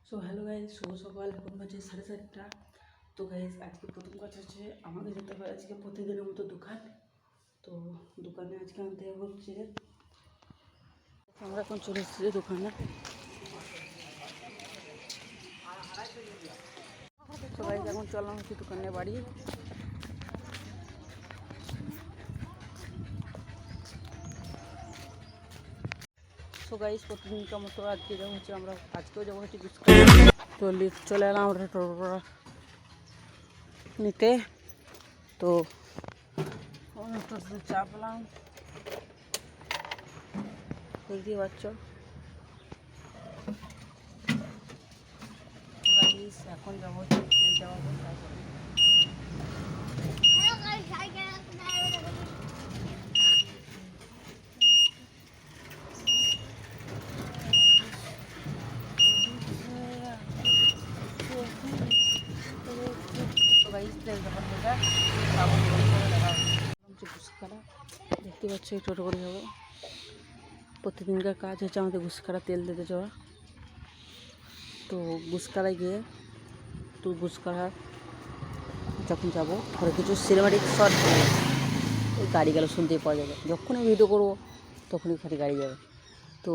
So hello guys, শুভ সকাল। এখন বাজে 7:30। তো গাইজ আজকে প্রথম কাজ হচ্ছে আমাকে যেতে হবে আজকে প্রতিদিনের মতো দোকান। তো দোকানে আজকে আনতে হচ্ছে, আমরা এখন চলে এসেছি দোকানে। তো গাইজ এখন চললাম হচ্ছে দোকানে বাড়ি। সো গাইজ প্রতিদিনকার মতো আজকে যাবো হচ্ছে, আমরা আজকেও যাবো হচ্ছে তো লিফট চলে এলাম আমরা টোটো নিতে। তো চাপলাম, দেখতে পাচ্ছ। এখন যাবো যাওয়া দেখতে পাচ্ছ, এই টোটো করে যাবো। প্রতিদিনকার কাজ হচ্ছে আমাদের গুসকারা তেল দিতে যাওয়া। তো গুসকারায় গিয়ে গুসকারা যখন যাবো ধরো কিছু সিনেমাটিক শট ওই গাড়ি গেলে শুনতেই পাওয়া যাবে। যখনই ভিডিও করবো তখনই খালি গাড়ি যাবে। তো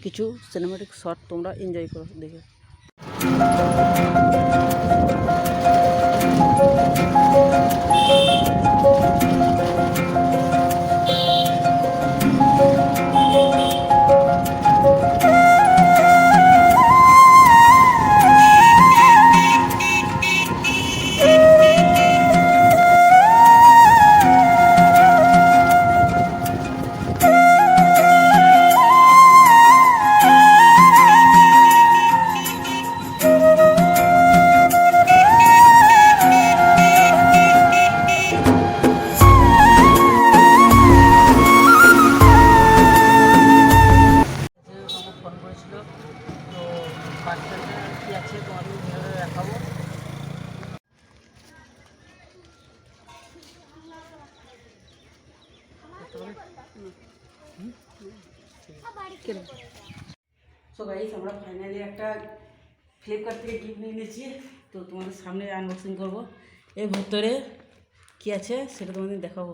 কিছু সিনেমাটিক শট তোমরা এনজয় করো দেখে। ফোন করেছিল, তো বাচ্চাটা কী আছে তোমাদের ভিডিওতে দেখাবো। সো গাইস আমরা ফাইনালি একটা ফ্লিপকার্ট থেকে গিফট নিয়ে নিয়েছি। তো তোমাদের সামনে আনবক্সিং করবো। এর ভেতরে কী আছে সেটা তোমাদের দেখাবো।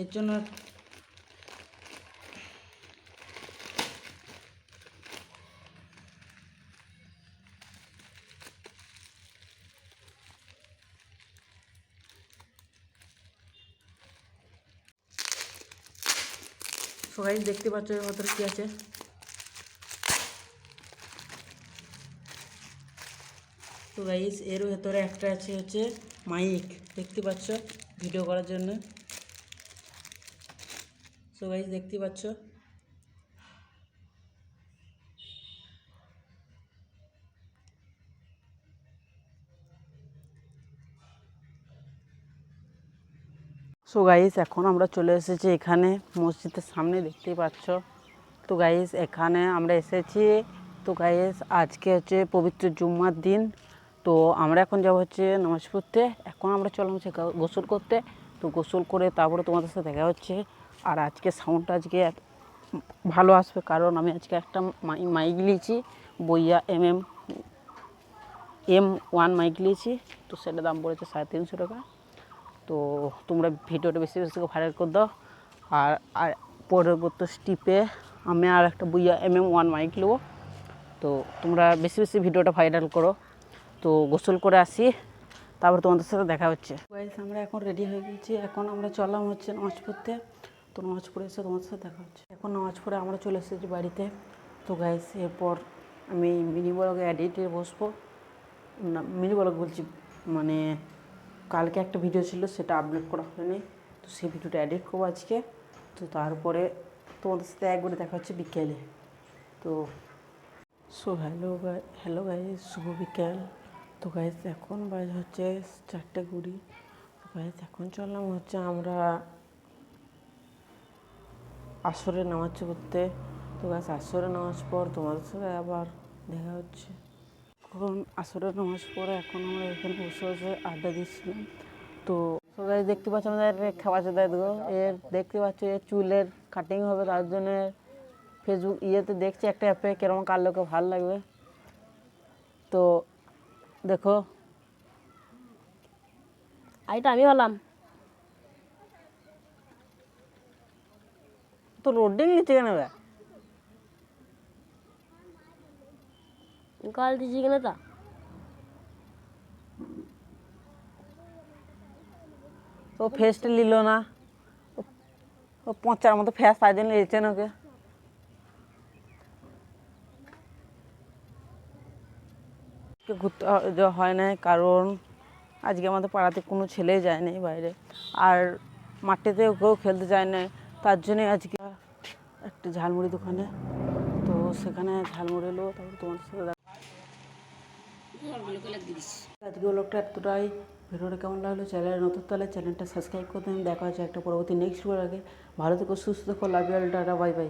এর জন্য সবাই দেখতে পাচ্ছ এর ভেতরে কী আছে। তো গাইস এর ভেতরে একটা আছে হচ্ছে মাইক, দেখতে পাচ্ছ ভিডিও করার জন্য। সো গাইস দেখতে পাচ্ছ। সো গাইস এখন আমরা চলে এসেছি এখানে মসজিদের সামনে, দেখতেই পাচ্ছ। তো গাইস এখানে আমরা এসেছি। তো গাইস আজকে হচ্ছে পবিত্র জুম্মার দিন। তো আমরা এখন যাবো হচ্ছে নামাজ পড়তে। এখন আমরা চললাম হচ্ছে গোসল করতে। তো গোসল করে তারপরে তোমাদের সাথে দেখা হচ্ছে। আর আজকে সাউন্ডটা আজকে ভালো আসবে, কারণ আমি আজকে একটা মাইক নিয়েছি, বইয়া M1 মাইক নিয়েছি। তো সেটার দাম পড়েছে 350 টাকা। তো তোমরা ভিডিওটা বেশি বেশি করে ভাইরাল করে দাও। আর পরবর্তী স্টেপে আমি আর একটা বইয়া MM1 মাইক নেবো। তো তোমরা বেশি বেশি ভিডিওটা ভাইরাল করো। তো গোসল করে আসি, তারপর তোমাদের সাথে দেখা হচ্ছে। গাইস আমরা এখন রেডি হয়ে গেছি, এখন আমরা চললাম হচ্ছে নামাজ পড়তে। তো নামাজ পড়ে এসে তোমাদের সাথে দেখা হচ্ছে। এখন নামাজ পড়ে আমরা চলে এসেছি বাড়িতে। তো গাইস এরপর আমি মিনি ব্লগে এডিটে বসবো। না মিনি ব্লগ বলছি, মানে কালকে একটা ভিডিও ছিল সেটা আপলোড করা হয়নি। তো সেই ভিডিওটা এডিট করবো আজকে। তো তারপরে তোমাদের সাথে একবারে দেখা হচ্ছে বিকেলে। তো সো হ্যালো গাইস, শুভ বিকেল। তো গাইস এখন বাজে হচ্ছে 4:20। তো গাইস এখন চললাম হচ্ছে আমরা আসরের নামাজ পড়তে। তো গাইস আসরের নামাজ পর তোমাদের সাথে আবার দেখা হচ্ছে। এখন আসরের নামাজ পড়ে এখন আমরা এখানে বসে বসে আড্ডা দিচ্ছিলাম। তো তো গাইস দেখতে পাচ্ছ আমাদের খাবার দাদা দেখো এর দেখতে পাচ্ছ এর চুলের কাটিং হবে, তার জন্য ফেসবুক ইয়েতে দেখছি একটা অ্যাপে কিরকম কার লোকে ভালো লাগবে। তো দেখো আইটা আমি হলাম। তো রোডিং নিচে কেন বে? কাল দিছি কিনা তা তো ফেসটা নিল না, ও পচার মতো ফেস তাই জন্য নিয়েছে না ওকে। ঘুরতে যাওয়া হয় না কারণ আজকে আমাদের পাড়াতে কোনো ছেলেই যায়নি বাইরে, আর মাঠেতেও কেউ খেলতে যায় না, তার জন্যে আজকে একটা ঝালমুড়ি দোকানে, তো সেখানে ঝালমুড়ি এলো। তারপর তোমার সাথে আজকে ব্লগটা এতটাই। ভিডিওটা কেমন লাগলো, চ্যানেলে নতুন তাহলে চ্যানেলটা সাবস্ক্রাইব করে দেন। দেখা হচ্ছে একটা পরবর্তী নেক্সট ভিডিওর আগে। ভালো থেকো, সুস্থ থেকো, love you all, tata, bye by.